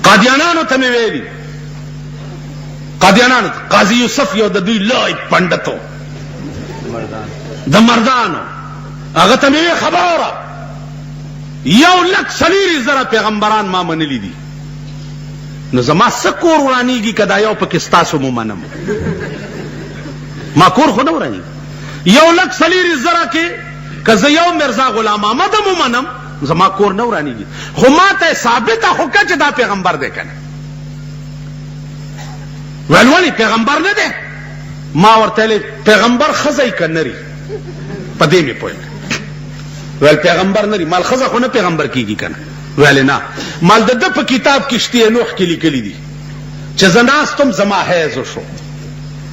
قادیانانو ته مې ویلي، قادیانانو قاضي یوسف یو د دوی لوی پنډتو د مردانو، هغه ته مې خبره 1,40,000 پیغمبران ما منلی دي، نو زما څه کور ورانیږي که دا یو پکې ستاسو مو منم؟ ما کور خو نه ورانیږي. 1,40,000 کې که زه یو مرزا غلام احمد مو منم زما کور نه ورانیږي، خو ما ته ثابته خو که چې دا پیغمبر دی که نه. ویل ولې پیغمبر نه دی؟ ما ورته ویلې پیغمبر ښځی که نري؟ په دې مې پوهېږم. ویل پیغمبر نري، مال ښځه خو نه پیغمبر کېږي که نه؟ ویل نه، مال د ده په کتاب کشتي نوح کې لیکلي دي چې زه ناستم زما حیض وشو،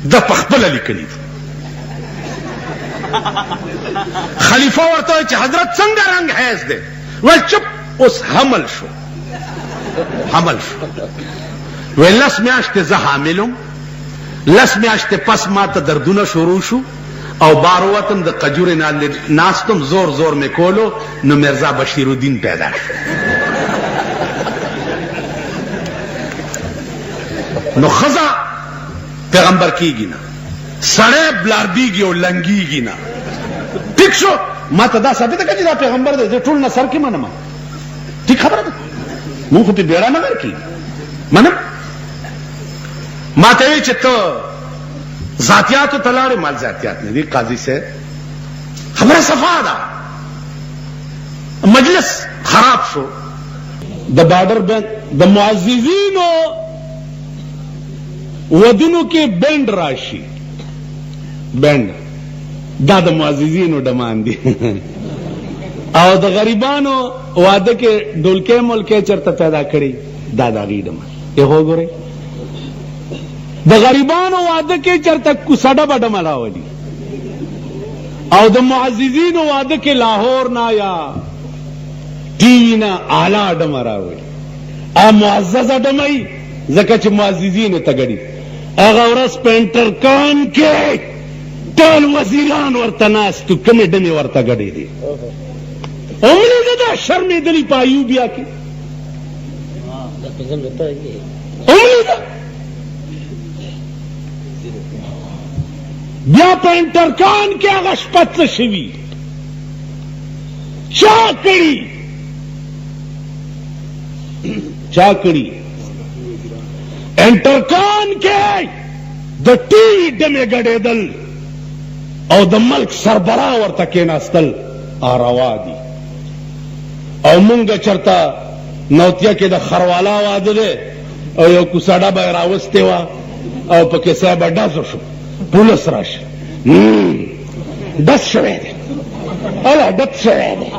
ده په خپله لیکلي دي. خلیفه ورته وایي چې حضرت څنګه رنګ حیض دی؟ ویل چپ، اوس حمل شو. حمل شو. ویل 10 میاشتې زه حاملم، 10 میاشتې پس ما ته دردونه شروع شو او بار وتم د قجورې نه ناستم، زور زور مې کولو، نو مرزا بشیر الدین پیدا شو. نو ښځه پیغمبر کیږي نه، سړی بلاردیږي او لنګیږي نه. ټیک شو، ما ته دا ثابته کړه چې دا پیغمبر دی، زه ټول نه سر کې منم. ټیک خبره ده، مونږ خو پې بیړه نه ورکېږي، منم. ما ته وایي چې ته ذاتیاتو ته لاړې، مال ذاتیات نه دي قاضي صاحب، خبره صفا ده. مجلس خراب شو، د بارډر بند د معززینو ودونو کې بند راشي. بند دا د معززینو ډمان دي او د غریبانو واده کې ډولکې ملکې چرته پیدا کړي، دا د هغې ډمان. یې وګورئ، د غریبانو واده کې چرته کوسډه به ډمه راولي او د معززینو واده کې لاهور نه یا ټي وي نه اعلی ډمه راولي. معززه ډمه ځکه چې معززینو ته ګډي. هغه ورځ په انټرکان کې ټول وزیران ورته ناست وو، کومې ډمې ورته ګډې دي. ولیده دا شرمېدلي په ایوبیا کې، ولیده بیا په انټرکان کې هغه شپه څه شوي، چا کړي، چا کړي. انټرکان کې د ټي وي ډمې ګډېدل او د ملک سربراه ورته کېناستل، روا دي. او مونږ چرته نوتیا کې د خروالا واده دی او یو کوسډه به یې راوستې وه او پکې سای به ډزو شو، پولیس راشي، ډز شوی دی، اله ډز شوی دی،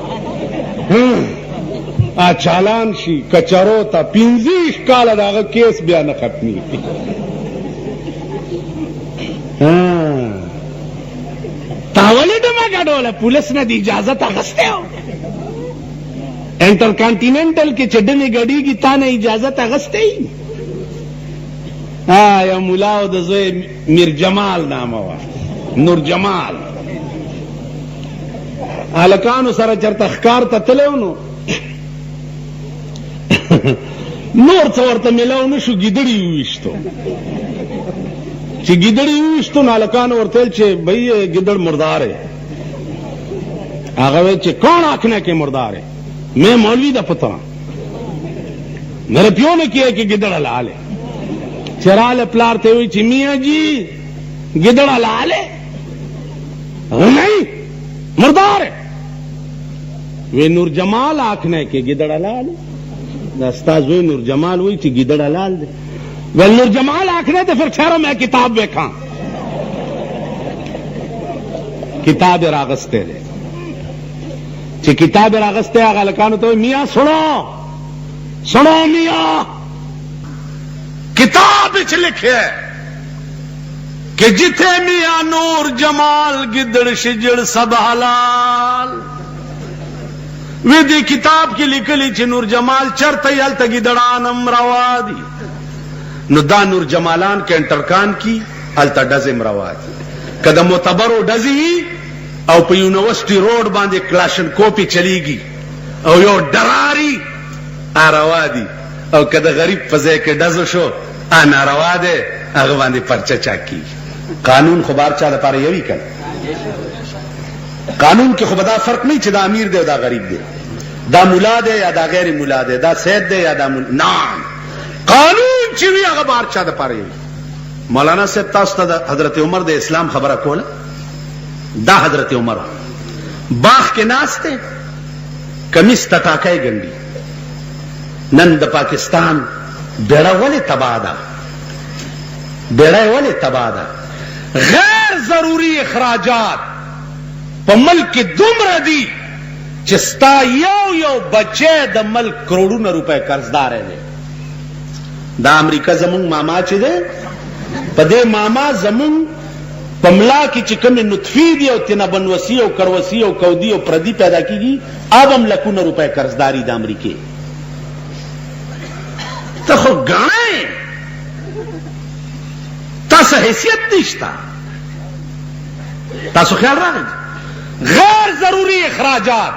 چالان شي کچرو ته. 15 کاله د هغه کیس بیا نه ختمېږي. تا ولې ډمه ګډوله؟ پولیس نه د اجازت اخیستی و. انټرکانټیننټل کې چې ډمې ګډېږي تا نه اجازت اخیستی. یو ملا و د زوی میر جمال نامه وه، نور جمال، هلکانو سره چرته ښکار ته تلی و، نو نور څه ورته میلاو نه شو، ګیدړي وویشتو. چې ګیدړي وویشتو نو هلکانو ورته ویل چې بھئی गिदड़ मुर्दार है. आगे चे कौन आखने के मुर्दार है? मैं मौलवी दा पुत्र मेरे प्यो ने किया कि गिदड़ हलाल है. चराल प्लारते हुए चिमिया जी गिदड़ हलाल है? नहीं मुर्दार है. वे नूर जमाल आखने के गिदड़ हलाल है. दस्ताज हुई नूर जमाल हुई थी गिदड़ हलाल दे. वे नूर जमाल आखने थे फिर ठहरो मैं किताब देखा. किताब रागस्ते दे ची किताब रागस्ते आगा लकानो तो मियाँ सुनो सुनो मियाँ किताब इच लिखे कि जिथे मियाँ नूर जमाल गिदड़ शिजड़ सब हलाल. विधि किताब की लिखली ची नूर जमाल चरते यल तगी दड़ानम रवादी नुदा नूर जमालान के अंटरकान की अलता डजिम रवादी कदम मोतबरो डजी او په یونیورسيټي روډ باندې کلاشن کوپی چلیږي او یو ډراری اروادي او که د غریب په ځای کې ډزو شو ناروا دی هغه باندې پرچه چاکی. قانون خو بار چا لپاره یوي کنه. قانون کې خو به دا فرق نه چې دا امیر دی او دا غریب دی، دا مولا دی یا دا غیر مولا دی، دا سید دی یا دا نه، قانون چې وی هغه بار چا لپاره یوي. مولانا صاحب تاسو ته حضرت عمر د اسلام خبره کوله. دا حضرت عمر باغ کې ناشته کمیس ټاکای ګنډي. نن د پاکستان بیړه ولې تباہ ده؟ بیړه ولې تباہ ده؟ غیر ضروری اخراجات په ملک کې دومره دي چې ستا یو بچی د ملک کروڑونه روپے قرضدار دی. دا امریکا زمونږ ماما چې دی، په دې ماما زمونږ په ملا کې چې کومې نطفې دي او تینا بنوسی او کروسی او کودی او پردی پیدا کیږي، اب هم لکونه روپے قرضداري د امریکې. ته خو ګاڼې، تاسو حیثیت نشته. تاسو خیال راغی غیر ضروری اخراجات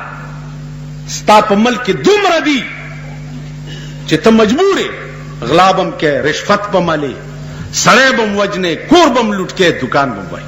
ستا په ملک کې دومره دي چې ته مجبور یې غلا بم کې، رشوت بم مالې، سړی بم وجنې، کور بم لوټ کې، دکان بم وای.